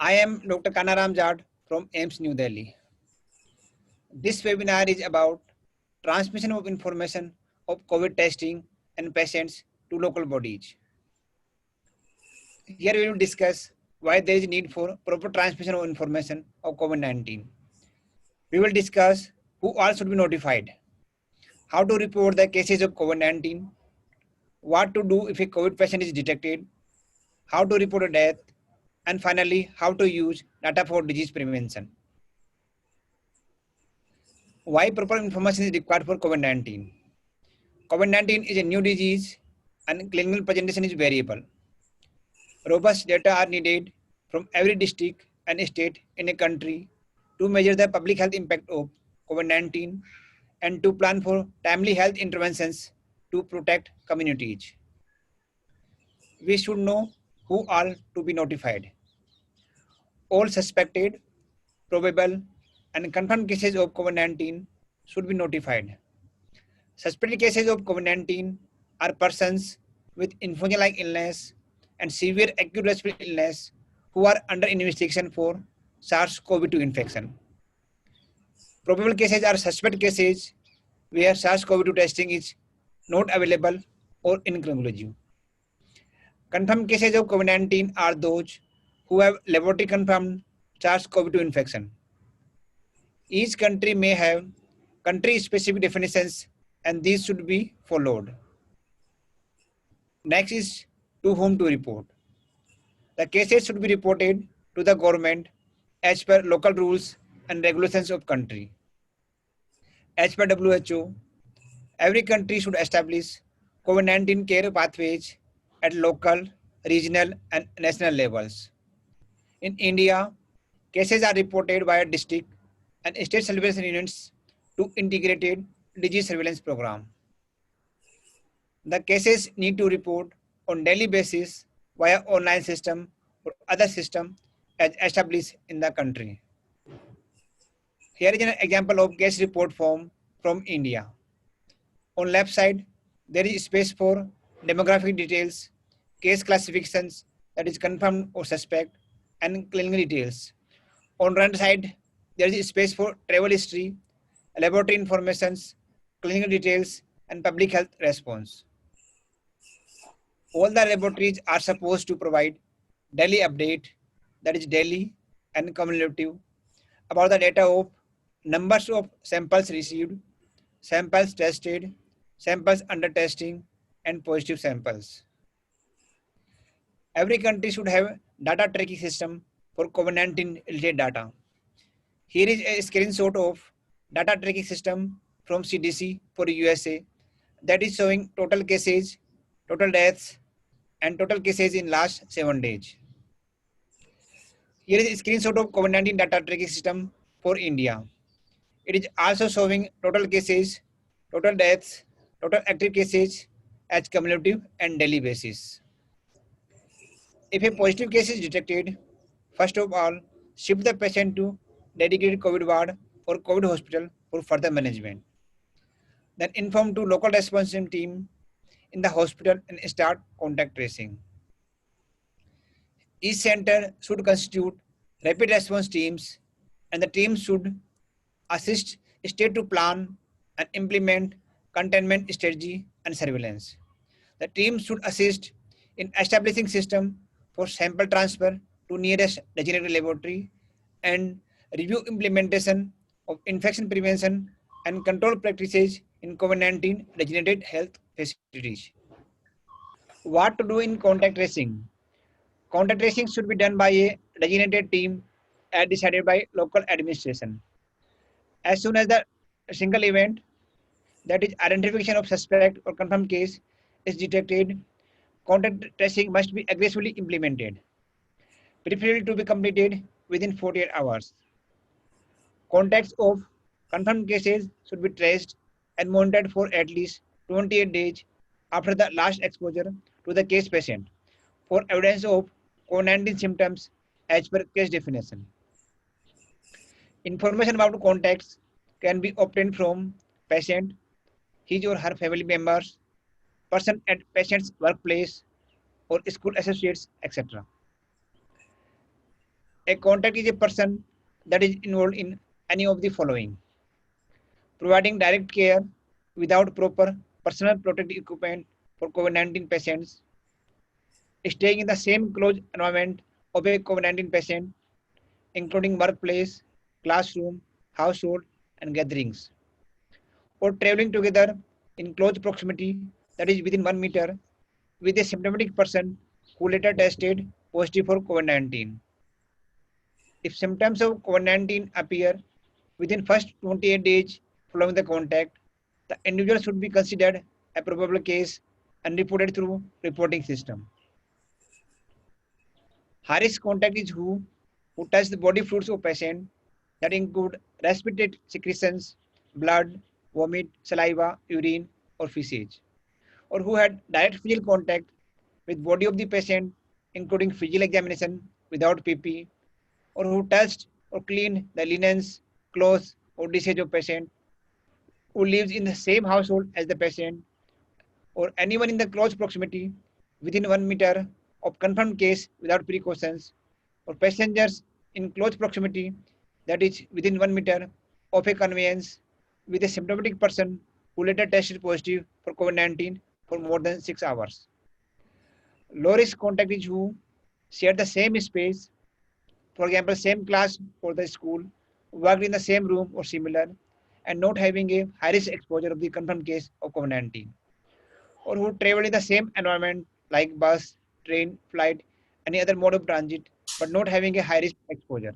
I am Dr. Kanaram Jad from AIMS New Delhi. This webinar is about transmission of information of COVID testing and patients to local bodies. Here we will discuss why there is need for proper transmission of information of COVID-19. We will discuss who all should be notified, how to report the cases of COVID-19, what to do if a COVID patient is detected, how to report a death, and finally, how to use data for disease prevention. Why proper information is required for COVID-19? COVID-19 is a new disease and clinical presentation is variable. Robust data are needed from every district and state in a country to measure the public health impact of COVID-19 and to plan for timely health interventions to protect communities. We should know who are to be notified. All suspected, probable, and confirmed cases of COVID-19 should be notified. Suspected cases of COVID-19 are persons with influenza-like illness and severe acute respiratory illness who are under investigation for SARS-CoV-2 infection. Probable cases are suspect cases where SARS-CoV-2 testing is not available or inconclusive. Confirmed cases of COVID-19 are those who have laboratory confirmed SARS-CoV-2 infection. Each country may have country-specific definitions and these should be followed. Next is to whom to report. The cases should be reported to the government as per local rules and regulations of country. As per WHO, every country should establish COVID-19 care pathways at local, regional and national levels. In India, cases are reported via district and state surveillance units to integrated disease surveillance program. The cases need to report on daily basis via online system or other system as established in the country. Here is an example of case report form from India. On left side, there is space for demographic details, case classifications that is confirmed or suspect, and clinical details. On right side, there is space for travel history, laboratory informations, clinical details, and public health response. All the laboratories are supposed to provide daily update, that is daily and cumulative, about the data of numbers of samples received, samples tested, samples under testing, and positive samples. Every country should have data tracking system for COVID-19 related data. Here is a screenshot of data tracking system from CDC for USA that is showing total cases, total deaths, and total cases in last 7 days. Here is a screenshot of COVID-19 data tracking system for India. It is also showing total cases, total deaths, total active cases as cumulative and daily basis. If a positive case is detected, first of all, shift the patient to dedicated COVID ward or COVID hospital for further management. Then inform to local response team in the hospital and start contact tracing. Each center should constitute rapid response teams and the teams should assist state to plan and implement containment strategy and surveillance. The team should assist in establishing system for sample transfer to nearest designated laboratory and review implementation of infection prevention and control practices in COVID-19 designated health facilities. What to do in contact tracing? Contact tracing should be done by a designated team as decided by local administration. As soon as the single event, that is identification of suspect or confirmed case, is detected, contact tracing must be aggressively implemented, preferably to be completed within 48 hours. Contacts of confirmed cases should be traced and monitored for at least 28 days after the last exposure to the case patient for evidence of COVID-19 symptoms as per case definition. Information about contacts can be obtained from patient, his or her family members, person at patient's workplace, or school associates, etc. A contact is a person that is involved in any of the following: providing direct care without proper personal protective equipment for COVID-19 patients, staying in the same close environment of a COVID-19 patient, including workplace, classroom, household, and gatherings, or traveling together in close proximity, that is within 1 meter, with a symptomatic person who later tested positive for COVID-19. If symptoms of COVID-19 appear within first 28 days following the contact, the individual should be considered a probable case and reported through reporting system. High-risk contact is who touch the body fluids of patient, that include respiratory secretions, blood, vomit, saliva, urine, or feces, or who had direct physical contact with body of the patient, including physical examination without PP, or who touched or cleaned the linens, clothes, or dishes of patient, who lives in the same household as the patient, or anyone in the close proximity within 1 meter of confirmed case without precautions, or passengers in close proximity, that is within 1 meter of a conveyance with a symptomatic person who later tested positive for COVID-19 for more than 6 hours. Low risk contact is who share the same space, for example, same class for the school, worked in the same room or similar, and not having a high risk exposure of the confirmed case of COVID-19, or who travel in the same environment like bus, train, flight, any other mode of transit, but not having a high risk exposure.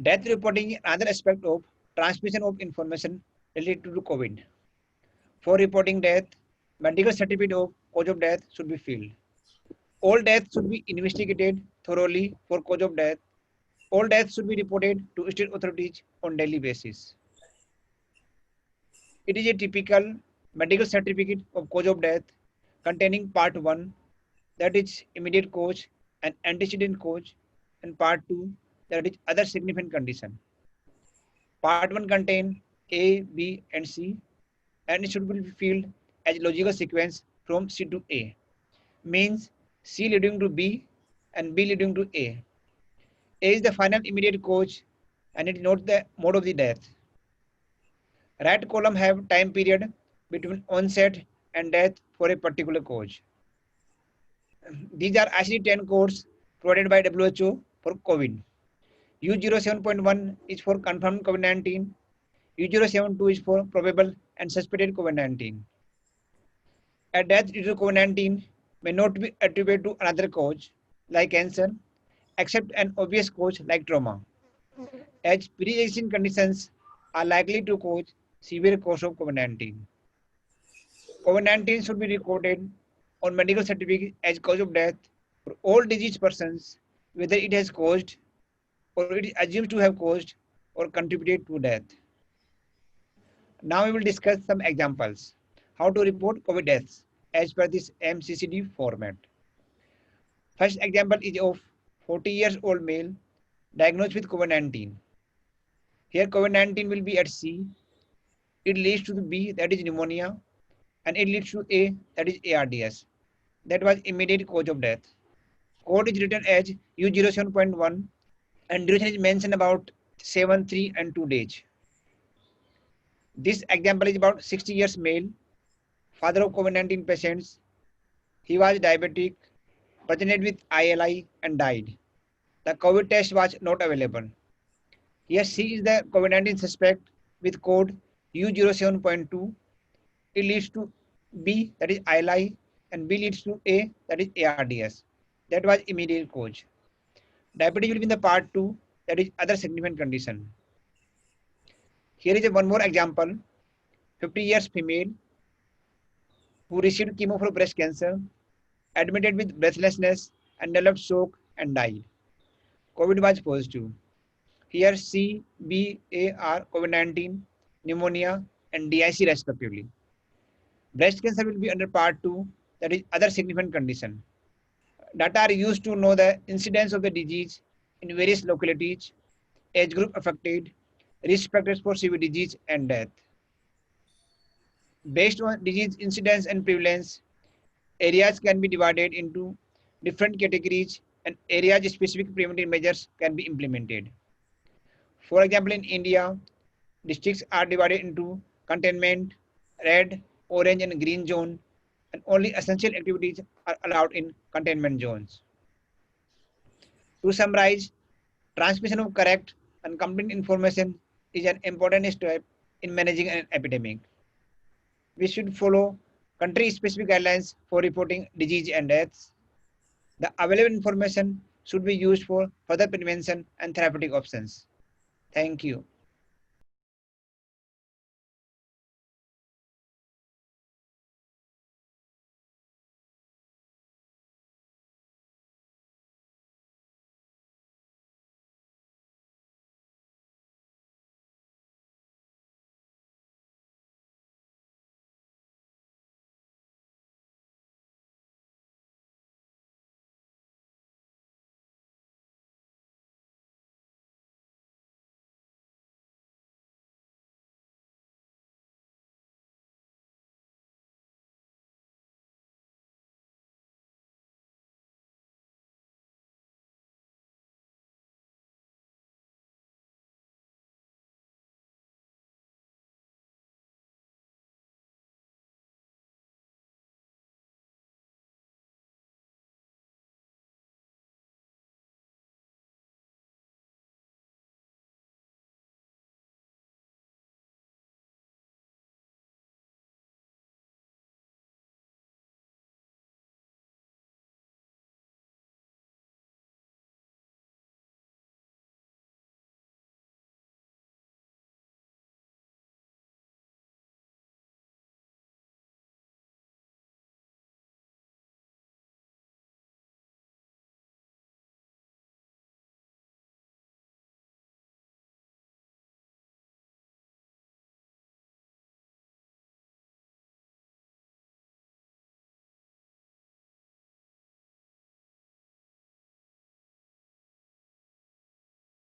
Death reporting is another aspect of transmission of information related to COVID. For reporting death, medical certificate of cause of death should be filled. All deaths should be investigated thoroughly for cause of death. All deaths should be reported to state authorities on daily basis. It is a typical medical certificate of cause of death containing part 1, that is immediate cause and antecedent cause, and part 2, that is other significant condition. Part 1 contains A, B, and C, and it should be filled as logical sequence from C to A. Means C leading to B and B leading to A. A is the final immediate cause and it notes the mode of the death. Right column have time period between onset and death for a particular cause. These are ICD-10 codes provided by WHO for COVID. U07.1 is for confirmed COVID-19. U072 is for probable and suspected COVID-19. A death due to COVID-19 may not be attributed to another cause like cancer, except an obvious cause like trauma, as pre-existing conditions are likely to cause severe course of COVID-19. COVID-19 should be recorded on medical certificate as cause of death for all diseased persons, whether it has caused or it is assumed to have caused or contributed to death. Now we will discuss some examples. How to report COVID deaths as per this MCCD format. First example is of 40 years old male diagnosed with COVID-19. Here COVID-19 will be at C. It leads to the B, that is pneumonia, and it leads to A, that is ARDS. That was immediate cause of death. Code is written as U07.1 and duration is mentioned about 7, 3 and 2 days. This example is about 60 years male, father of COVID-19 patients. He was diabetic, presented with ILI and died. The COVID test was not available. Here C is the COVID-19 suspect with code U07.2. It leads to B, that is ILI, and B leads to A, that is ARDS. That was immediate cause. Diabetes will be in the part 2, that is other significant condition. Here is one more example. 50 years female who received chemo for breast cancer, admitted with breathlessness and developed shock and died. COVID was positive. Here C, B, A are COVID-19, pneumonia and DIC respectively. Breast cancer will be under part 2, that is other significant condition. Data are used to know the incidence of the disease in various localities, age group affected, risk factors for severe disease and death. Based on disease incidence and prevalence, areas can be divided into different categories and area-specific preventive measures can be implemented. For example, in India, districts are divided into containment, red, orange, and green zone, and only essential activities are allowed in containment zones. To summarize, transmission of correct and complete information is an important step in managing an epidemic. We should follow country-specific guidelines for reporting disease and deaths. The available information should be used for further prevention and therapeutic options. Thank you.